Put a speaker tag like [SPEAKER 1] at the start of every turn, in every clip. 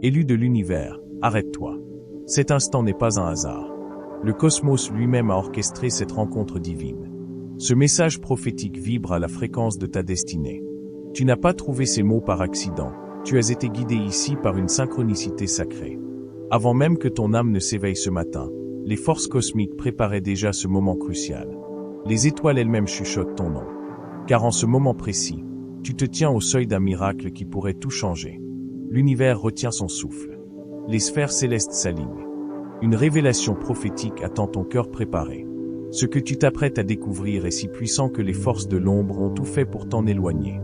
[SPEAKER 1] Élu de l'univers, arrête-toi. Cet instant n'est pas un hasard. Le cosmos lui-même a orchestré cette rencontre divine. Ce message prophétique vibre à la fréquence de ta destinée. Tu n'as pas trouvé ces mots par accident, tu as été guidé ici par une synchronicité sacrée. Avant même que ton âme ne s'éveille ce matin, les forces cosmiques préparaient déjà ce moment crucial. Les étoiles elles-mêmes chuchotent ton nom. Car en ce moment précis, tu te tiens au seuil d'un miracle qui pourrait tout changer. L'univers retient son souffle. Les sphères célestes s'alignent. Une révélation prophétique attend ton cœur préparé. Ce que tu t'apprêtes à découvrir est si puissant que les forces de l'ombre ont tout fait pour t'en éloigner.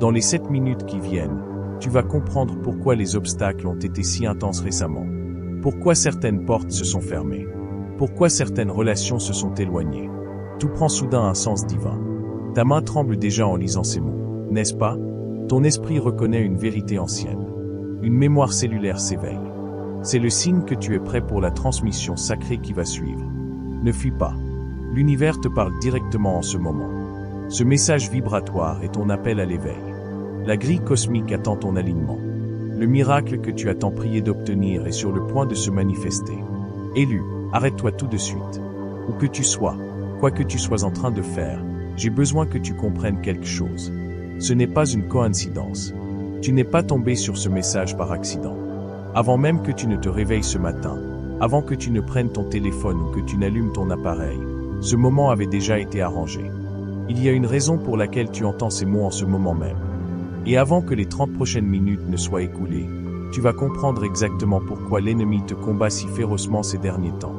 [SPEAKER 1] Dans les 7 minutes qui viennent, tu vas comprendre pourquoi les obstacles ont été si intenses récemment. Pourquoi certaines portes se sont fermées. Pourquoi certaines relations se sont éloignées. Tout prend soudain un sens divin. Ta main tremble déjà en lisant ces mots, n'est-ce pas? Ton esprit reconnaît une vérité ancienne. Une mémoire cellulaire s'éveille. C'est le signe que tu es prêt pour la transmission sacrée qui va suivre. Ne fuis pas. L'univers te parle directement en ce moment. Ce message vibratoire est ton appel à l'éveil. La grille cosmique attend ton alignement. Le miracle que tu as tant prié d'obtenir est sur le point de se manifester. Élu, arrête-toi tout de suite. Où que tu sois, quoi que tu sois en train de faire, j'ai besoin que tu comprennes quelque chose. Ce n'est pas une coïncidence. Tu n'es pas tombé sur ce message par accident. Avant même que tu ne te réveilles ce matin, avant que tu ne prennes ton téléphone ou que tu n'allumes ton appareil, ce moment avait déjà été arrangé. Il y a une raison pour laquelle tu entends ces mots en ce moment même. Et avant que les 30 prochaines minutes ne soient écoulées, tu vas comprendre exactement pourquoi l'ennemi te combat si férocement ces derniers temps.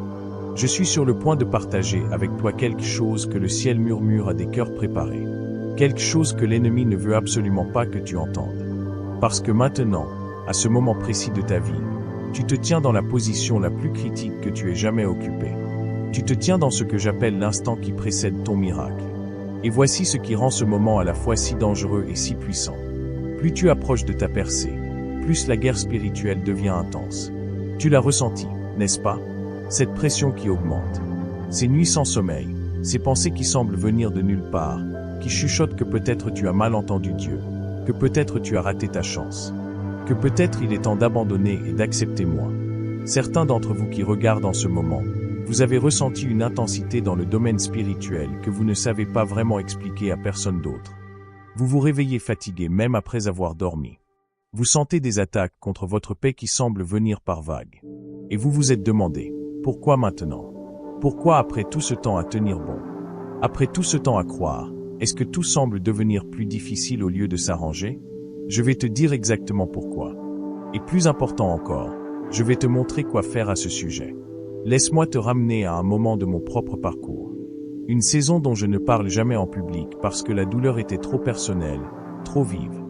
[SPEAKER 1] Je suis sur le point de partager avec toi quelque chose que le ciel murmure à des cœurs préparés. Quelque chose que l'ennemi ne veut absolument pas que tu entendes. Parce que maintenant, à ce moment précis de ta vie, tu te tiens dans la position la plus critique que tu aies jamais occupée. Tu te tiens dans ce que j'appelle l'instant qui précède ton miracle. Et voici ce qui rend ce moment à la fois si dangereux et si puissant. Plus tu approches de ta percée, plus la guerre spirituelle devient intense. Tu l'as ressenti, n'est-ce pas? Cette pression qui augmente. Ces nuits sans sommeil, ces pensées qui semblent venir de nulle part, qui chuchotent que peut-être tu as mal entendu Dieu, que peut-être tu as raté ta chance, que peut-être il est temps d'abandonner et d'accepter moi. Certains d'entre vous qui regardent en ce moment, vous avez ressenti une intensité dans le domaine spirituel que vous ne savez pas vraiment expliquer à personne d'autre. Vous vous réveillez fatigué même après avoir dormi. Vous sentez des attaques contre votre paix qui semblent venir par vagues. Et vous vous êtes demandé, pourquoi maintenant? Pourquoi après tout ce temps à tenir bon? Après tout ce temps à croire, est-ce que tout semble devenir plus difficile au lieu de s'arranger? Je vais te dire exactement pourquoi. Et plus important encore, je vais te montrer quoi faire à ce sujet. Laisse-moi te ramener à un moment de mon propre parcours. Une saison dont je ne parle jamais en public parce que la douleur était trop personnelle, trop vive.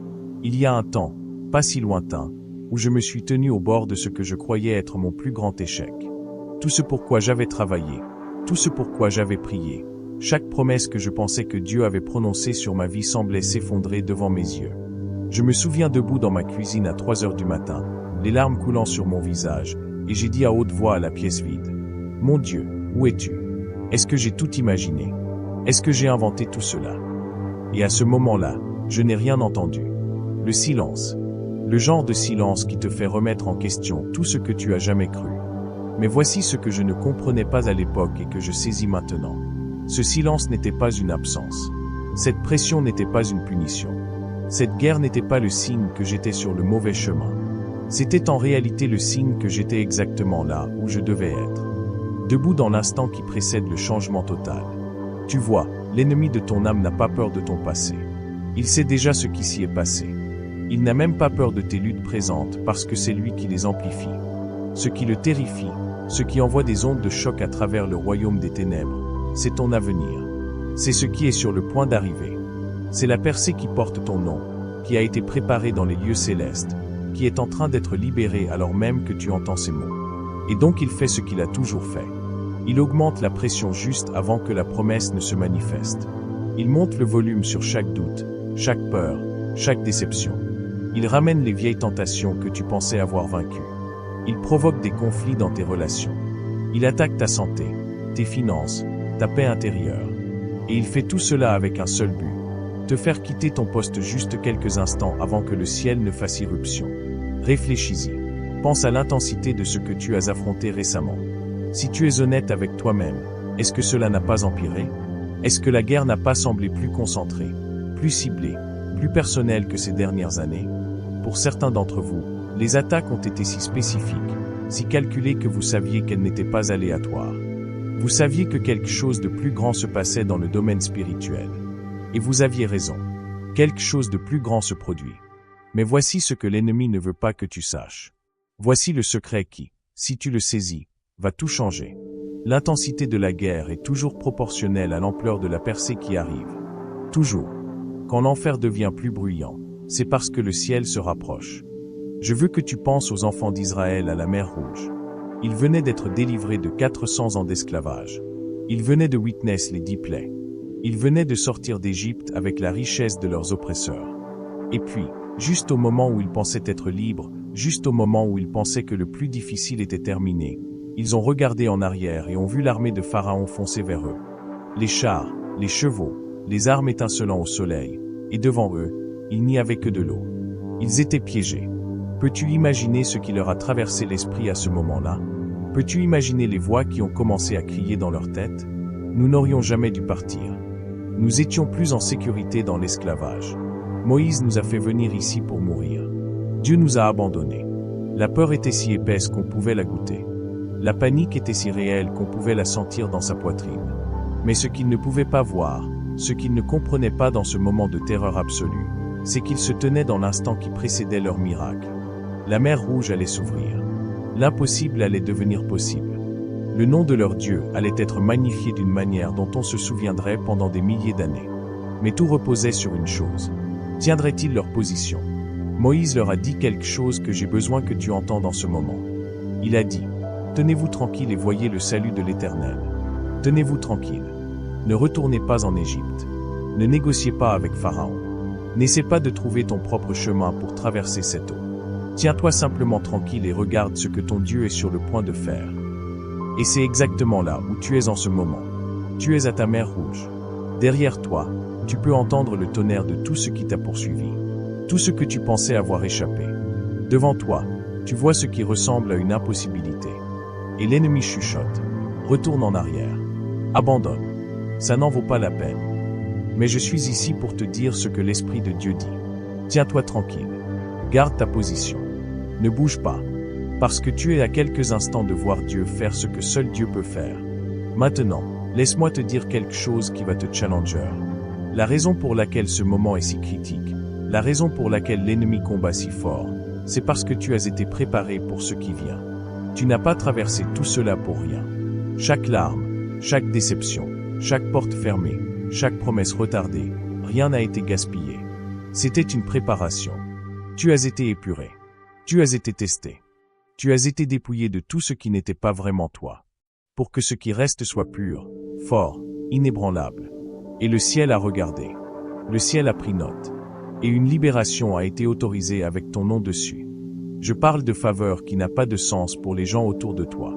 [SPEAKER 1] Il y a un temps, pas si lointain, où je me suis tenu au bord de ce que je croyais être mon plus grand échec. Tout ce pourquoi j'avais travaillé, tout ce pourquoi j'avais prié, chaque promesse que je pensais que Dieu avait prononcée sur ma vie semblait s'effondrer devant mes yeux. Je me souviens debout dans ma cuisine à 3 heures du matin, les larmes coulant sur mon visage, et j'ai dit à haute voix à la pièce vide. Mon Dieu, où es-tu? Est-ce que j'ai tout imaginé? Est-ce que j'ai inventé tout cela? Et à ce moment-là, je n'ai rien entendu. Le silence. Le genre de silence qui te fait remettre en question tout ce que tu as jamais cru. Mais voici ce que je ne comprenais pas à l'époque et que je saisis maintenant. Ce silence n'était pas une absence. Cette pression n'était pas une punition. Cette guerre n'était pas le signe que j'étais sur le mauvais chemin. C'était en réalité le signe que j'étais exactement là où je devais être. Debout dans l'instant qui précède le changement total. Tu vois, l'ennemi de ton âme n'a pas peur de ton passé. Il sait déjà ce qui s'y est passé. Il n'a même pas peur de tes luttes présentes parce que c'est lui qui les amplifie. Ce qui le terrifie, ce qui envoie des ondes de choc à travers le royaume des ténèbres, c'est ton avenir. C'est ce qui est sur le point d'arriver. C'est la percée qui porte ton nom, qui a été préparée dans les lieux célestes, qui est en train d'être libérée alors même que tu entends ces mots. Et donc il fait ce qu'il a toujours fait. Il augmente la pression juste avant que la promesse ne se manifeste. Il monte le volume sur chaque doute, chaque peur, chaque déception. Il ramène les vieilles tentations que tu pensais avoir vaincues. Il provoque des conflits dans tes relations. Il attaque ta santé, tes finances, ta paix intérieure. Et il fait tout cela avec un seul but. Te faire quitter ton poste juste quelques instants avant que le ciel ne fasse irruption. Réfléchis-y. pense à l'intensité de ce que tu as affronté récemment. Si tu es honnête avec toi-même, est-ce que cela n'a pas empiré? Est-ce que la guerre n'a pas semblé plus concentrée, plus ciblée, plus personnelle que ces dernières années? Pour certains d'entre vous, les attaques ont été si spécifiques, si calculées que vous saviez qu'elles n'étaient pas aléatoires. Vous saviez que quelque chose de plus grand se passait dans le domaine spirituel. Et vous aviez raison. Quelque chose de plus grand se produit. Mais voici ce que l'ennemi ne veut pas que tu saches. Voici le secret qui, si tu le saisis, va tout changer. L'intensité de la guerre est toujours proportionnelle à l'ampleur de la percée qui arrive. Toujours. Quand l'enfer devient plus bruyant, c'est parce que le ciel se rapproche. Je veux que tu penses aux enfants d'Israël à la mer Rouge. Ils venaient d'être délivrés de 400 ans d'esclavage. Ils venaient de witness les 10 plaies. Ils venaient de sortir d'Égypte avec la richesse de leurs oppresseurs. Et puis, juste au moment où ils pensaient être libres, juste au moment où ils pensaient que le plus difficile était terminé, ils ont regardé en arrière et ont vu l'armée de Pharaon foncer vers eux. Les chars, les chevaux, les armes étincelant au soleil, et devant eux, il n'y avait que de l'eau. Ils étaient piégés. Peux-tu imaginer ce qui leur a traversé l'esprit à ce moment-là? Peux-tu imaginer les voix qui ont commencé à crier dans leur tête? Nous n'aurions jamais dû partir. Nous étions plus en sécurité dans l'esclavage. Moïse nous a fait venir ici pour mourir. Dieu nous a abandonnés. La peur était si épaisse qu'on pouvait la goûter. La panique était si réelle qu'on pouvait la sentir dans sa poitrine. Mais ce qu'ils ne pouvaient pas voir, ce qu'ils ne comprenaient pas dans ce moment de terreur absolue, c'est qu'ils se tenaient dans l'instant qui précédait leur miracle. La mer Rouge allait s'ouvrir. L'impossible allait devenir possible. Le nom de leur Dieu allait être magnifié d'une manière dont on se souviendrait pendant des milliers d'années. Mais tout reposait sur une chose. Tiendraient-ils leur position? Moïse leur a dit quelque chose que j'ai besoin que tu entendes en ce moment. Il a dit, « Tenez-vous tranquille et voyez le salut de l'Éternel. Tenez-vous tranquille. Ne retournez pas en Égypte. Ne négociez pas avec Pharaon. N'essaie pas de trouver ton propre chemin pour traverser cette eau. Tiens-toi simplement tranquille et regarde ce que ton Dieu est sur le point de faire. » Et c'est exactement là où tu es en ce moment. Tu es à ta mer Rouge. Derrière toi, tu peux entendre le tonnerre de tout ce qui t'a poursuivi. Tout ce que tu pensais avoir échappé. Devant toi, tu vois ce qui ressemble à une impossibilité. Et l'ennemi chuchote. Retourne en arrière. Abandonne. Ça n'en vaut pas la peine. Mais je suis ici pour te dire ce que l'Esprit de Dieu dit. Tiens-toi tranquille. Garde ta position. Ne bouge pas. Parce que tu es à quelques instants de voir Dieu faire ce que seul Dieu peut faire. Maintenant, laisse-moi te dire quelque chose qui va te challenger. La raison pour laquelle ce moment est si critique, la raison pour laquelle l'ennemi combat si fort, c'est parce que tu as été préparé pour ce qui vient. Tu n'as pas traversé tout cela pour rien. Chaque larme, chaque déception, chaque porte fermée, chaque promesse retardée, rien n'a été gaspillé. C'était une préparation. Tu as été épuré. Tu as été testé. Tu as été dépouillé de tout ce qui n'était pas vraiment toi. Pour que ce qui reste soit pur, fort, inébranlable. Et le ciel a regardé. Le ciel a pris note. Et une libération a été autorisée avec ton nom dessus. Je parle de faveur qui n'a pas de sens pour les gens autour de toi.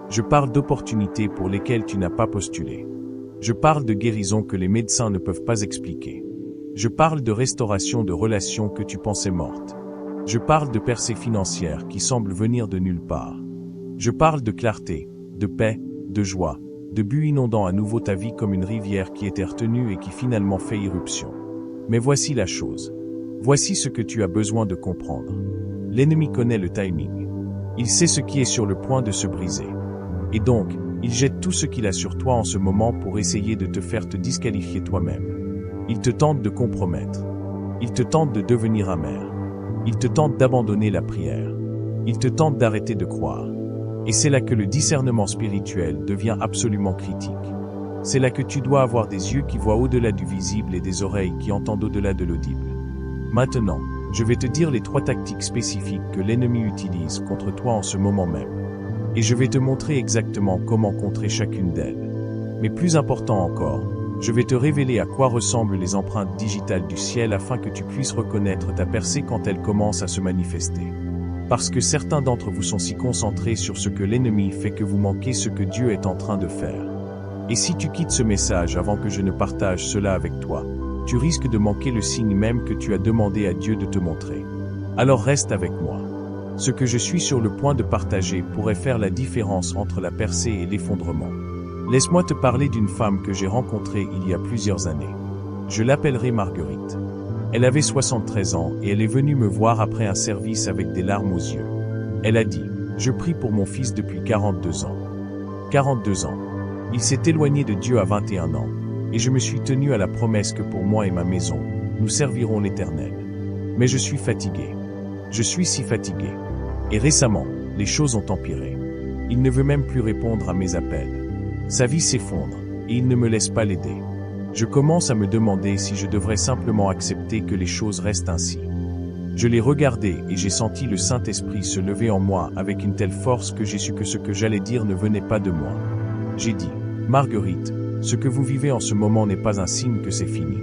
[SPEAKER 1] Je parle d'opportunités pour lesquelles tu n'as pas postulé. Je parle de guérison que les médecins ne peuvent pas expliquer. Je parle de restauration de relations que tu pensais mortes. Je parle de percées financières qui semblent venir de nulle part. Je parle de clarté, de paix, de joie, de but inondant à nouveau ta vie comme une rivière qui était retenue et qui finalement fait irruption. Mais voici la chose. Voici ce que tu as besoin de comprendre. L'ennemi connaît le timing. Il sait ce qui est sur le point de se briser. Et donc, il jette tout ce qu'il a sur toi en ce moment pour essayer de te faire te disqualifier toi-même. Il te tente de compromettre. Il te tente de devenir amer. Il te tente d'abandonner la prière. Il te tente d'arrêter de croire. Et c'est là que le discernement spirituel devient absolument critique. C'est là que tu dois avoir des yeux qui voient au-delà du visible et des oreilles qui entendent au-delà de l'audible. Maintenant, je vais te dire les 3 tactiques spécifiques que l'ennemi utilise contre toi en ce moment même. Et je vais te montrer exactement comment contrer chacune d'elles. Mais plus important encore, je vais te révéler à quoi ressemblent les empreintes digitales du ciel afin que tu puisses reconnaître ta percée quand elle commence à se manifester. Parce que certains d'entre vous sont si concentrés sur ce que l'ennemi fait que vous manquez ce que Dieu est en train de faire. Et si tu quittes ce message avant que je ne partage cela avec toi, tu risques de manquer le signe même que tu as demandé à Dieu de te montrer. Alors reste avec moi. Ce que je suis sur le point de partager pourrait faire la différence entre la percée et l'effondrement. Laisse-moi te parler d'une femme que j'ai rencontrée il y a plusieurs années. Je l'appellerai Marguerite. Elle avait 73 ans et elle est venue me voir après un service avec des larmes aux yeux. Elle a dit, « Je prie pour mon fils depuis 42 ans. 42 ans. Il s'est éloigné de Dieu à 21 ans, et je me suis tenu à la promesse que pour moi et ma maison, nous servirons l'Éternel. Mais je suis fatigué. Je suis si fatigué. Et récemment, les choses ont empiré. Il ne veut même plus répondre à mes appels. Sa vie s'effondre, et il ne me laisse pas l'aider. Je commence à me demander si je devrais simplement accepter que les choses restent ainsi. Je l'ai regardé et j'ai senti le Saint-Esprit se lever en moi avec une telle force que j'ai su que ce que j'allais dire ne venait pas de moi. J'ai dit, Marguerite, ce que vous vivez en ce moment n'est pas un signe que c'est fini.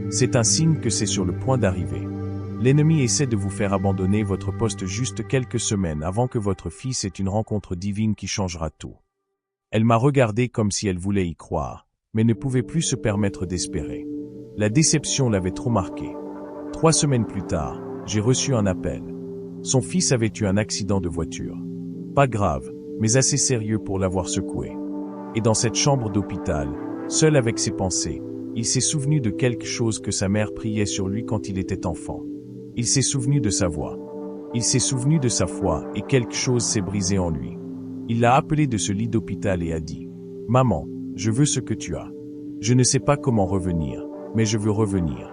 [SPEAKER 1] C'est un signe que c'est sur le point d'arriver. L'ennemi essaie de vous faire abandonner votre poste juste quelques semaines avant que votre fils ait une rencontre divine qui changera tout. Elle m'a regardé comme si elle voulait y croire, mais ne pouvait plus se permettre d'espérer. La déception l'avait trop marquée. 3 semaines plus tard, j'ai reçu un appel. Son fils avait eu un accident de voiture. Pas grave, mais assez sérieux pour l'avoir secoué. Et dans cette chambre d'hôpital, seul avec ses pensées, il s'est souvenu de quelque chose que sa mère priait sur lui quand il était enfant. Il s'est souvenu de sa voix. Il s'est souvenu de sa foi et quelque chose s'est brisé en lui. Il l'a appelé de ce lit d'hôpital et a dit, « Maman, je veux ce que tu as. Je ne sais pas comment revenir, mais je veux revenir. »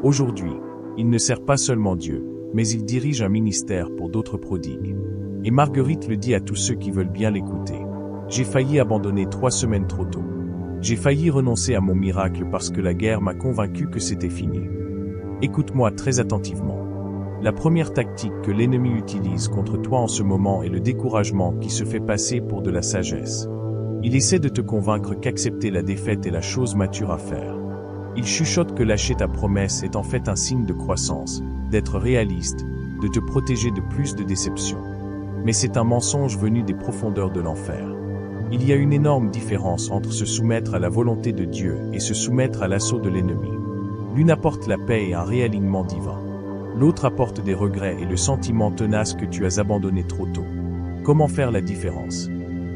[SPEAKER 1] Aujourd'hui, il ne sert pas seulement Dieu, mais il dirige un ministère pour d'autres prodigues. Et Marguerite le dit à tous ceux qui veulent bien l'écouter. J'ai failli abandonner 3 semaines trop tôt. J'ai failli renoncer à mon miracle parce que la guerre m'a convaincu que c'était fini. Écoute-moi très attentivement. La première tactique que l'ennemi utilise contre toi en ce moment est le découragement qui se fait passer pour de la sagesse. Il essaie de te convaincre qu'accepter la défaite est la chose mature à faire. Il chuchote que lâcher ta promesse est en fait un signe de croissance, d'être réaliste, de te protéger de plus de déceptions. Mais c'est un mensonge venu des profondeurs de l'enfer. Il y a une énorme différence entre se soumettre à la volonté de Dieu et se soumettre à l'assaut de l'ennemi. L'une apporte la paix et un réalignement divin. L'autre apporte des regrets et le sentiment tenace que tu as abandonné trop tôt. Comment faire la différence?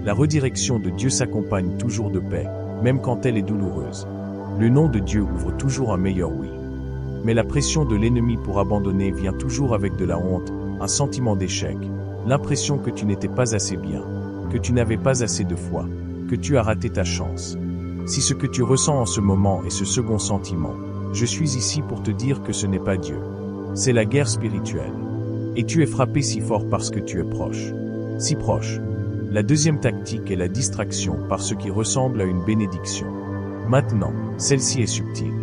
[SPEAKER 1] La redirection de Dieu s'accompagne toujours de paix, même quand elle est douloureuse. Le nom de Dieu ouvre toujours un meilleur oui. Mais la pression de l'ennemi pour abandonner vient toujours avec de la honte, un sentiment d'échec, l'impression que tu n'étais pas assez bien, que tu n'avais pas assez de foi, que tu as raté ta chance. Si ce que tu ressens en ce moment est ce second sentiment, je suis ici pour te dire que ce n'est pas Dieu. C'est la guerre spirituelle. Et tu es frappé si fort parce que tu es proche. Si proche. La deuxième tactique est la distraction par ce qui ressemble à une bénédiction. Maintenant, celle-ci est subtile.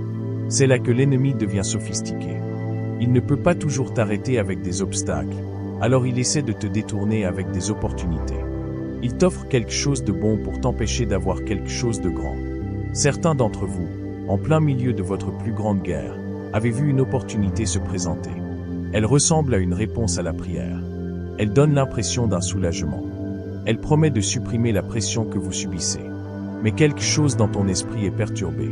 [SPEAKER 1] C'est là que l'ennemi devient sophistiqué. Il ne peut pas toujours t'arrêter avec des obstacles, alors il essaie de te détourner avec des opportunités. Il t'offre quelque chose de bon pour t'empêcher d'avoir quelque chose de grand. Certains d'entre vous, en plein milieu de votre plus grande guerre, avez vu une opportunité se présenter. Elle ressemble à une réponse à la prière. Elle donne l'impression d'un soulagement. Elle promet de supprimer la pression que vous subissez. Mais quelque chose dans ton esprit est perturbé.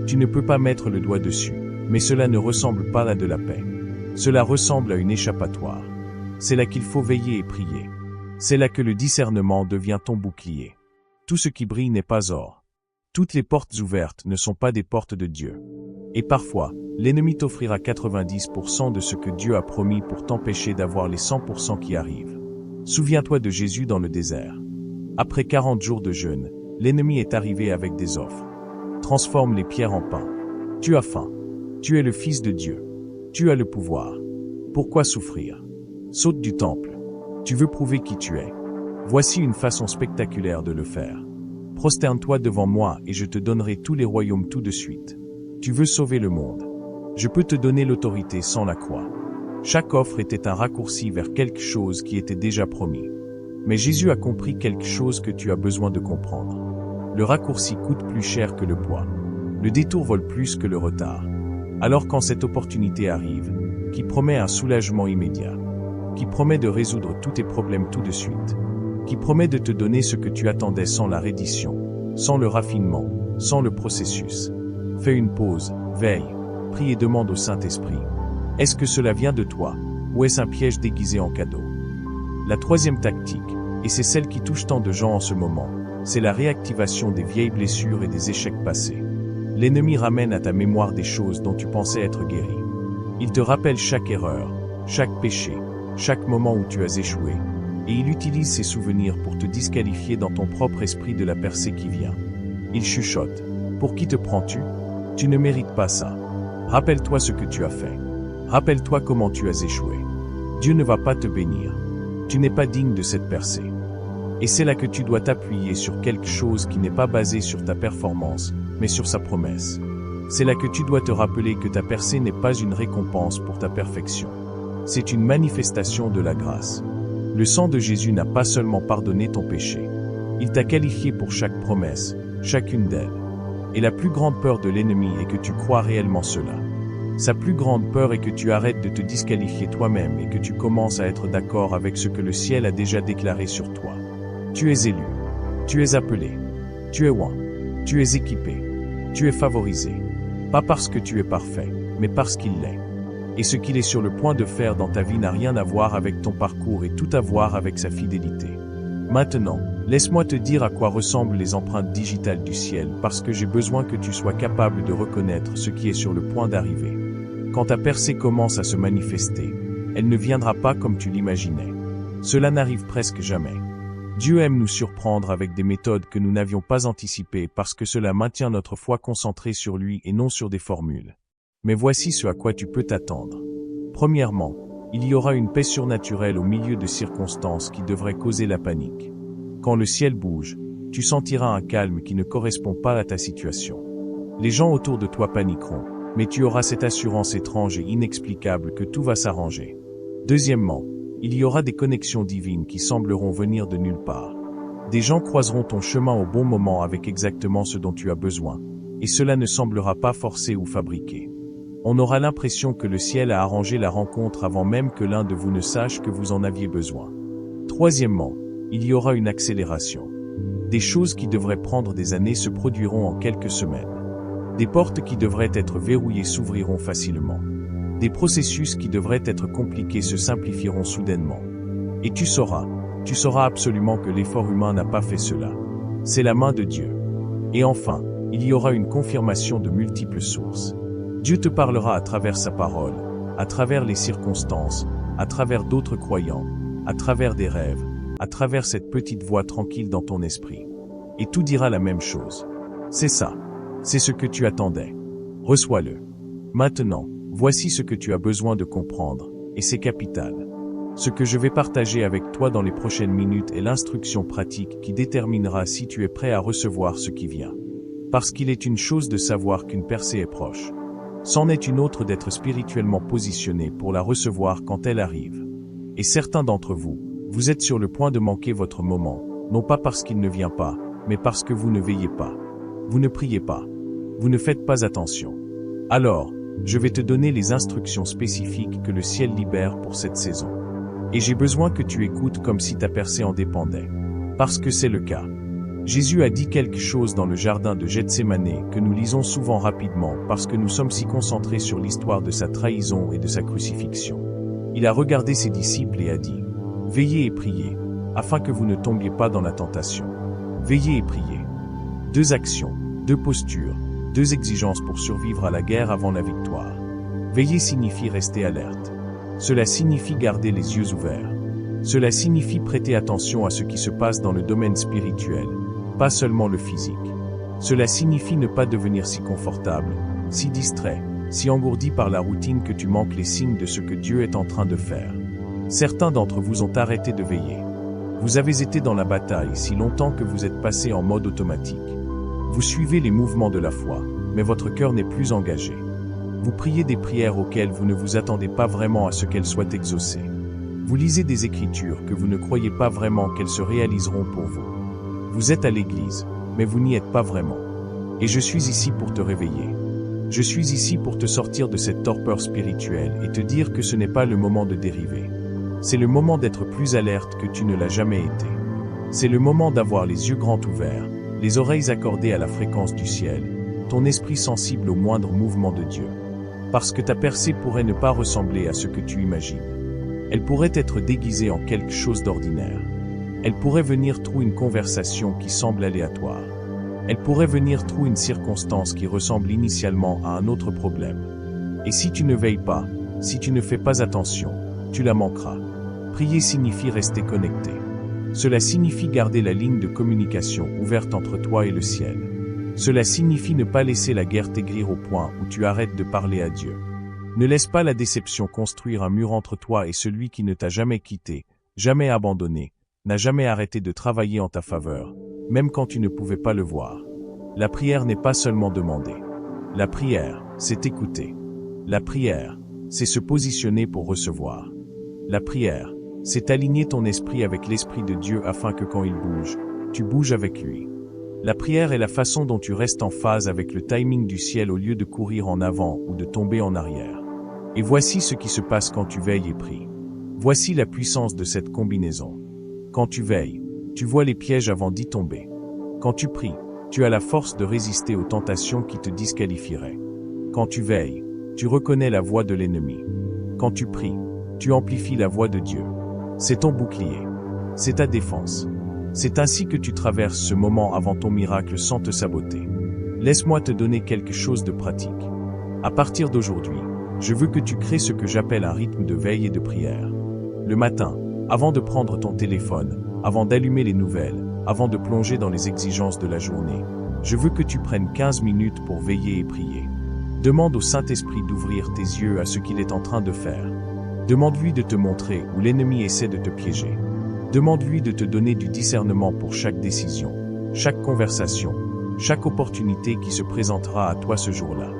[SPEAKER 1] Tu ne peux pas mettre le doigt dessus, mais cela ne ressemble pas à de la paix. Cela ressemble à une échappatoire. C'est là qu'il faut veiller et prier. C'est là que le discernement devient ton bouclier. Tout ce qui brille n'est pas or. Toutes les portes ouvertes ne sont pas des portes de Dieu. Et parfois, l'ennemi t'offrira 90% de ce que Dieu a promis pour t'empêcher d'avoir les 100% qui arrivent. Souviens-toi de Jésus dans le désert. Après 40 jours de jeûne, l'ennemi est arrivé avec des offres. Transforme les pierres en pain. Tu as faim. Tu es le Fils de Dieu. Tu as le pouvoir. Pourquoi souffrir? Saute du temple. Tu veux prouver qui tu es. Voici une façon spectaculaire de le faire. Prosterne-toi devant moi et je te donnerai tous les royaumes tout de suite. Tu veux sauver le monde. Je peux te donner l'autorité sans la croix. Chaque offre était un raccourci vers quelque chose qui était déjà promis. Mais Jésus a compris quelque chose que tu as besoin de comprendre. Le raccourci coûte plus cher que le poids. Le détour vole plus que le retard. Alors quand cette opportunité arrive, qui promet un soulagement immédiat, qui promet de résoudre tous tes problèmes tout de suite, qui promet de te donner ce que tu attendais sans la reddition, sans le raffinement, sans le processus. Fais une pause, veille, prie et demande au Saint-Esprit. Est-ce que cela vient de toi, ou est-ce un piège déguisé en cadeau? La troisième tactique, et c'est celle qui touche tant de gens en ce moment, c'est la réactivation des vieilles blessures et des échecs passés. L'ennemi ramène à ta mémoire des choses dont tu pensais être guéri. Il te rappelle chaque erreur, chaque péché, chaque moment où tu as échoué, et il utilise ces souvenirs pour te disqualifier dans ton propre esprit de la percée qui vient. Il chuchote. Pour qui te prends-tu? Tu ne mérites pas ça. Rappelle-toi ce que tu as fait. Rappelle-toi comment tu as échoué. Dieu ne va pas te bénir. Tu n'es pas digne de cette percée. Et c'est là que tu dois t'appuyer sur quelque chose qui n'est pas basé sur ta performance, mais sur sa promesse. C'est là que tu dois te rappeler que ta percée n'est pas une récompense pour ta perfection. C'est une manifestation de la grâce. Le sang de Jésus n'a pas seulement pardonné ton péché. Il t'a qualifié pour chaque promesse, chacune d'elles. Et la plus grande peur de l'ennemi est que tu crois réellement cela. Sa plus grande peur est que tu arrêtes de te disqualifier toi-même et que tu commences à être d'accord avec ce que le ciel a déjà déclaré sur toi. Tu es élu. Tu es appelé. Tu es oint. Tu es équipé. Tu es favorisé. Pas parce que tu es parfait, mais parce qu'il l'est. Et ce qu'il est sur le point de faire dans ta vie n'a rien à voir avec ton parcours et tout à voir avec sa fidélité. Maintenant, laisse-moi te dire à quoi ressemblent les empreintes digitales du ciel parce que j'ai besoin que tu sois capable de reconnaître ce qui est sur le point d'arriver. Quand ta percée commence à se manifester, elle ne viendra pas comme tu l'imaginais. Cela n'arrive presque jamais. Dieu aime nous surprendre avec des méthodes que nous n'avions pas anticipées parce que cela maintient notre foi concentrée sur lui et non sur des formules. Mais voici ce à quoi tu peux t'attendre. Premièrement, il y aura une paix surnaturelle au milieu de circonstances qui devraient causer la panique. Quand le ciel bouge, tu sentiras un calme qui ne correspond pas à ta situation. Les gens autour de toi paniqueront, mais tu auras cette assurance étrange et inexplicable que tout va s'arranger. Deuxièmement, il y aura des connexions divines qui sembleront venir de nulle part. Des gens croiseront ton chemin au bon moment avec exactement ce dont tu as besoin, et cela ne semblera pas forcé ou fabriqué. On aura l'impression que le ciel a arrangé la rencontre avant même que l'un de vous ne sache que vous en aviez besoin. Troisièmement, il y aura une accélération. Des choses qui devraient prendre des années se produiront en quelques semaines. Des portes qui devraient être verrouillées s'ouvriront facilement. Des processus qui devraient être compliqués se simplifieront soudainement. Et tu sauras absolument que l'effort humain n'a pas fait cela. C'est la main de Dieu. Et enfin, il y aura une confirmation de multiples sources. Dieu te parlera à travers sa parole, à travers les circonstances, à travers d'autres croyants, à travers des rêves, à travers cette petite voix tranquille dans ton esprit. Et tout dira la même chose. C'est ça. C'est ce que tu attendais. Reçois-le. Maintenant, voici ce que tu as besoin de comprendre, et c'est capital. Ce que je vais partager avec toi dans les prochaines minutes est l'instruction pratique qui déterminera si tu es prêt à recevoir ce qui vient. Parce qu'il est une chose de savoir qu'une percée est proche. C'en est une autre d'être spirituellement positionné pour la recevoir quand elle arrive. Et certains d'entre vous, vous êtes sur le point de manquer votre moment, non pas parce qu'il ne vient pas, mais parce que vous ne veillez pas. Vous ne priez pas. Vous ne faites pas attention. Alors, je vais te donner les instructions spécifiques que le ciel libère pour cette saison. Et j'ai besoin que tu écoutes comme si ta percée en dépendait. Parce que c'est le cas. Jésus a dit quelque chose dans le jardin de Gethsémanée que nous lisons souvent rapidement parce que nous sommes si concentrés sur l'histoire de sa trahison et de sa crucifixion. Il a regardé ses disciples et a dit « Veillez et priez, afin que vous ne tombiez pas dans la tentation. Veillez et priez. » 2 actions, 2 postures, 2 exigences pour survivre à la guerre avant la victoire. Veiller signifie rester alerte. Cela signifie garder les yeux ouverts. Cela signifie prêter attention à ce qui se passe dans le domaine spirituel, pas seulement le physique. Cela signifie ne pas devenir si confortable, si distrait, si engourdi par la routine que tu manques les signes de ce que Dieu est en train de faire. Certains d'entre vous ont arrêté de veiller. Vous avez été dans la bataille si longtemps que vous êtes passé en mode automatique. Vous suivez les mouvements de la foi, mais votre cœur n'est plus engagé. Vous priez des prières auxquelles vous ne vous attendez pas vraiment à ce qu'elles soient exaucées. Vous lisez des écritures que vous ne croyez pas vraiment qu'elles se réaliseront pour vous. Vous êtes à l'église, mais vous n'y êtes pas vraiment. Et je suis ici pour te réveiller. Je suis ici pour te sortir de cette torpeur spirituelle et te dire que ce n'est pas le moment de dériver. C'est le moment d'être plus alerte que tu ne l'as jamais été. C'est le moment d'avoir les yeux grands ouverts, les oreilles accordées à la fréquence du ciel, ton esprit sensible au moindre mouvement de Dieu. Parce que ta percée pourrait ne pas ressembler à ce que tu imagines. Elle pourrait être déguisée en quelque chose d'ordinaire. Elle pourrait venir through une conversation qui semble aléatoire. Elle pourrait venir through une circonstance qui ressemble initialement à un autre problème. Et si tu ne veilles pas, si tu ne fais pas attention, tu la manqueras. Prier signifie rester connecté. Cela signifie garder la ligne de communication ouverte entre toi et le ciel. Cela signifie ne pas laisser la guerre t'aigrir au point où tu arrêtes de parler à Dieu. Ne laisse pas la déception construire un mur entre toi et celui qui ne t'a jamais quitté, jamais abandonné, n'a jamais arrêté de travailler en ta faveur, même quand tu ne pouvais pas le voir. La prière n'est pas seulement demander. La prière, c'est écouter. La prière, c'est se positionner pour recevoir. La prière, c'est aligner ton esprit avec l'Esprit de Dieu afin que quand il bouge, tu bouges avec lui. La prière est la façon dont tu restes en phase avec le timing du ciel au lieu de courir en avant ou de tomber en arrière. Et voici ce qui se passe quand tu veilles et pries. Voici la puissance de cette combinaison. Quand tu veilles, tu vois les pièges avant d'y tomber. Quand tu pries, tu as la force de résister aux tentations qui te disqualifieraient. Quand tu veilles, tu reconnais la voix de l'ennemi. Quand tu pries, tu amplifies la voix de Dieu. C'est ton bouclier. C'est ta défense. C'est ainsi que tu traverses ce moment avant ton miracle sans te saboter. Laisse-moi te donner quelque chose de pratique. À partir d'aujourd'hui, je veux que tu crées ce que j'appelle un rythme de veille et de prière. Le matin, avant de prendre ton téléphone, avant d'allumer les nouvelles, avant de plonger dans les exigences de la journée, je veux que tu prennes 15 minutes pour veiller et prier. Demande au Saint-Esprit d'ouvrir tes yeux à ce qu'il est en train de faire. Demande-lui de te montrer où l'ennemi essaie de te piéger. Demande-lui de te donner du discernement pour chaque décision, chaque conversation, chaque opportunité qui se présentera à toi ce jour-là.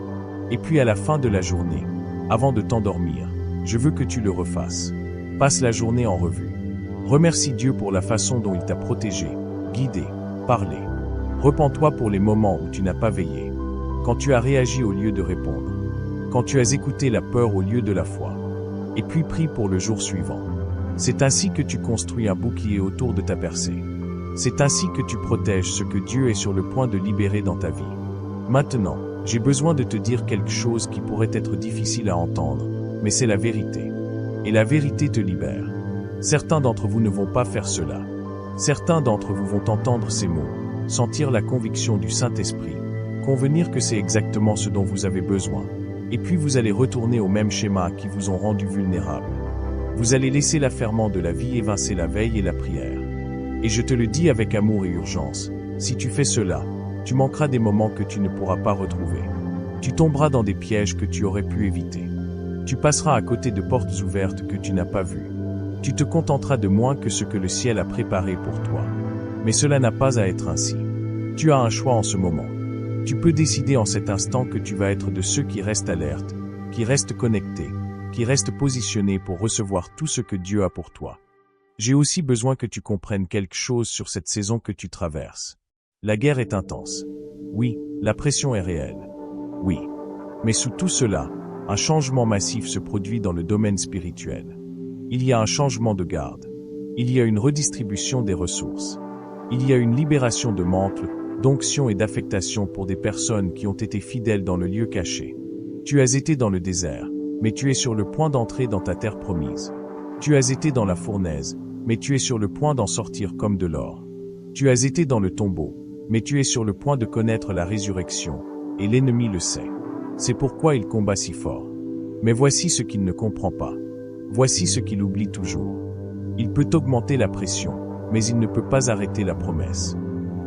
[SPEAKER 1] Et puis à la fin de la journée, avant de t'endormir, je veux que tu le refasses. Passe la journée en revue. Remercie Dieu pour la façon dont il t'a protégé, guidé, parlé. Repens-toi pour les moments où tu n'as pas veillé. Quand tu as réagi au lieu de répondre. Quand tu as écouté la peur au lieu de la foi. Et puis prie pour le jour suivant. C'est ainsi que tu construis un bouclier autour de ta percée. C'est ainsi que tu protèges ce que Dieu est sur le point de libérer dans ta vie. Maintenant, j'ai besoin de te dire quelque chose qui pourrait être difficile à entendre, mais c'est la vérité. Et la vérité te libère. Certains d'entre vous ne vont pas faire cela. Certains d'entre vous vont entendre ces mots, sentir la conviction du Saint-Esprit, convenir que c'est exactement ce dont vous avez besoin. Et puis vous allez retourner au même schéma qui vous ont rendu vulnérables. Vous allez laisser l'affairement de la vie évincer la veille et la prière. Et je te le dis avec amour et urgence, si tu fais cela, tu manqueras des moments que tu ne pourras pas retrouver. Tu tomberas dans des pièges que tu aurais pu éviter. Tu passeras à côté de portes ouvertes que tu n'as pas vues. Tu te contenteras de moins que ce que le ciel a préparé pour toi. Mais cela n'a pas à être ainsi. Tu as un choix en ce moment. Tu peux décider en cet instant que tu vas être de ceux qui restent alertes, qui restent connectés, qui restent positionnés pour recevoir tout ce que Dieu a pour toi. J'ai aussi besoin que tu comprennes quelque chose sur cette saison que tu traverses. La guerre est intense. Oui, la pression est réelle. Oui. Mais sous tout cela, un changement massif se produit dans le domaine spirituel. Il y a un changement de garde. Il y a une redistribution des ressources. Il y a une libération de mantles, d'onction et d'affectation pour des personnes qui ont été fidèles dans le lieu caché. Tu as été dans le désert, mais tu es sur le point d'entrer dans ta terre promise. Tu as été dans la fournaise, mais tu es sur le point d'en sortir comme de l'or. Tu as été dans le tombeau, mais tu es sur le point de connaître la résurrection, et l'ennemi le sait. C'est pourquoi il combat si fort. Mais voici ce qu'il ne comprend pas. Voici ce qu'il oublie toujours. Il peut augmenter la pression, mais il ne peut pas arrêter la promesse.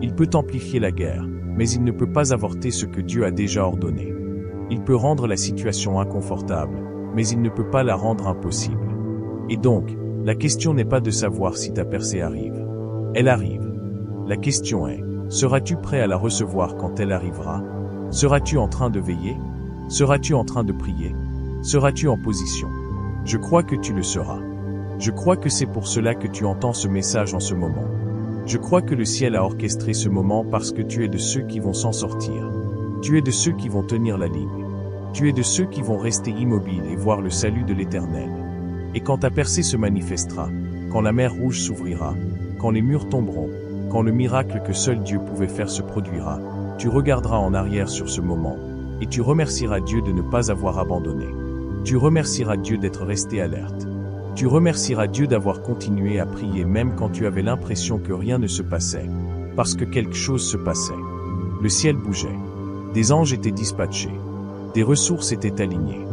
[SPEAKER 1] Il peut amplifier la guerre, mais il ne peut pas avorter ce que Dieu a déjà ordonné. Il peut rendre la situation inconfortable, mais il ne peut pas la rendre impossible. Et donc, la question n'est pas de savoir si ta percée arrive. Elle arrive. La question est, seras-tu prêt à la recevoir quand elle arrivera? Seras-tu en train de veiller? Seras-tu en train de prier? Seras-tu en position? Je crois que tu le seras. Je crois que c'est pour cela que tu entends ce message en ce moment. Je crois que le ciel a orchestré ce moment parce que tu es de ceux qui vont s'en sortir. Tu es de ceux qui vont tenir la ligne. Tu es de ceux qui vont rester immobiles et voir le salut de l'Éternel. Et quand ta percée se manifestera, quand la mer rouge s'ouvrira, quand les murs tomberont, quand le miracle que seul Dieu pouvait faire se produira, tu regarderas en arrière sur ce moment, et tu remercieras Dieu de ne pas avoir abandonné. Tu remercieras Dieu d'être resté alerte. Tu remercieras Dieu d'avoir continué à prier même quand tu avais l'impression que rien ne se passait, parce que quelque chose se passait. Le ciel bougeait. Des anges étaient dispatchés. Des ressources étaient alignées.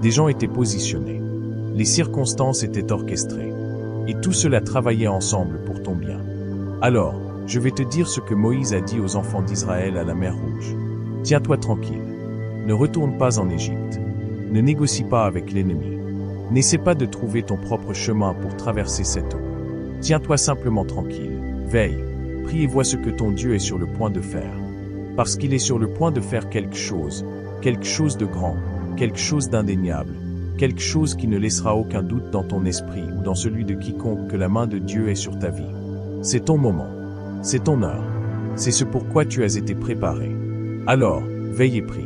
[SPEAKER 1] Des gens étaient positionnés. Les circonstances étaient orchestrées. Et tout cela travaillait ensemble pour ton bien. Alors, je vais te dire ce que Moïse a dit aux enfants d'Israël à la mer Rouge. Tiens-toi tranquille. Ne retourne pas en Égypte. Ne négocie pas avec l'ennemi. N'essaie pas de trouver ton propre chemin pour traverser cette eau. Tiens-toi simplement tranquille. Veille. Prie et vois ce que ton Dieu est sur le point de faire. Parce qu'il est sur le point de faire quelque chose de grand, quelque chose d'indéniable, quelque chose qui ne laissera aucun doute dans ton esprit ou dans celui de quiconque que la main de Dieu est sur ta vie. C'est ton moment. C'est ton heure. C'est ce pourquoi tu as été préparé. Alors, veille et prie.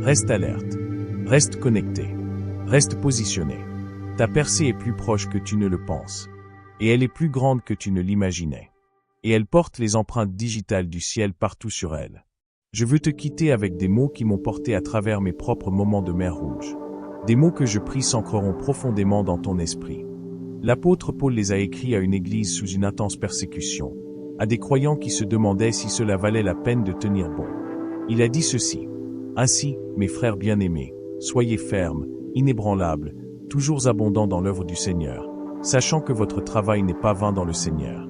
[SPEAKER 1] Reste alerte. Reste connecté. Reste positionné. Ta percée est plus proche que tu ne le penses. Et elle est plus grande que tu ne l'imaginais. Et elle porte les empreintes digitales du ciel partout sur elle. Je veux te quitter avec des mots qui m'ont porté à travers mes propres moments de mer Rouge. Des mots que je prie s'ancreront profondément dans ton esprit. L'apôtre Paul les a écrits à une église sous une intense persécution, à des croyants qui se demandaient si cela valait la peine de tenir bon. Il a dit ceci. Ainsi, mes frères bien-aimés, soyez fermes, inébranlables, toujours abondants dans l'œuvre du Seigneur, sachant que votre travail n'est pas vain dans le Seigneur.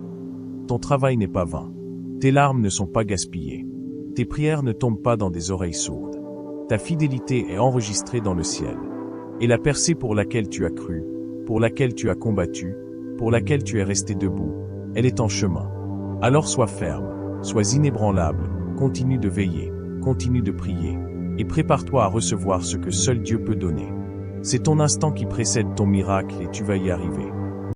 [SPEAKER 1] Ton travail n'est pas vain. Tes larmes ne sont pas gaspillées. Tes prières ne tombent pas dans des oreilles sourdes. Ta fidélité est enregistrée dans le ciel. Et la percée pour laquelle tu as cru, pour laquelle tu as combattu, pour laquelle tu es resté debout, elle est en chemin. Alors sois ferme, sois inébranlable, continue de veiller, continue de prier, et prépare-toi à recevoir ce que seul Dieu peut donner. C'est ton instant qui précède ton miracle et tu vas y arriver.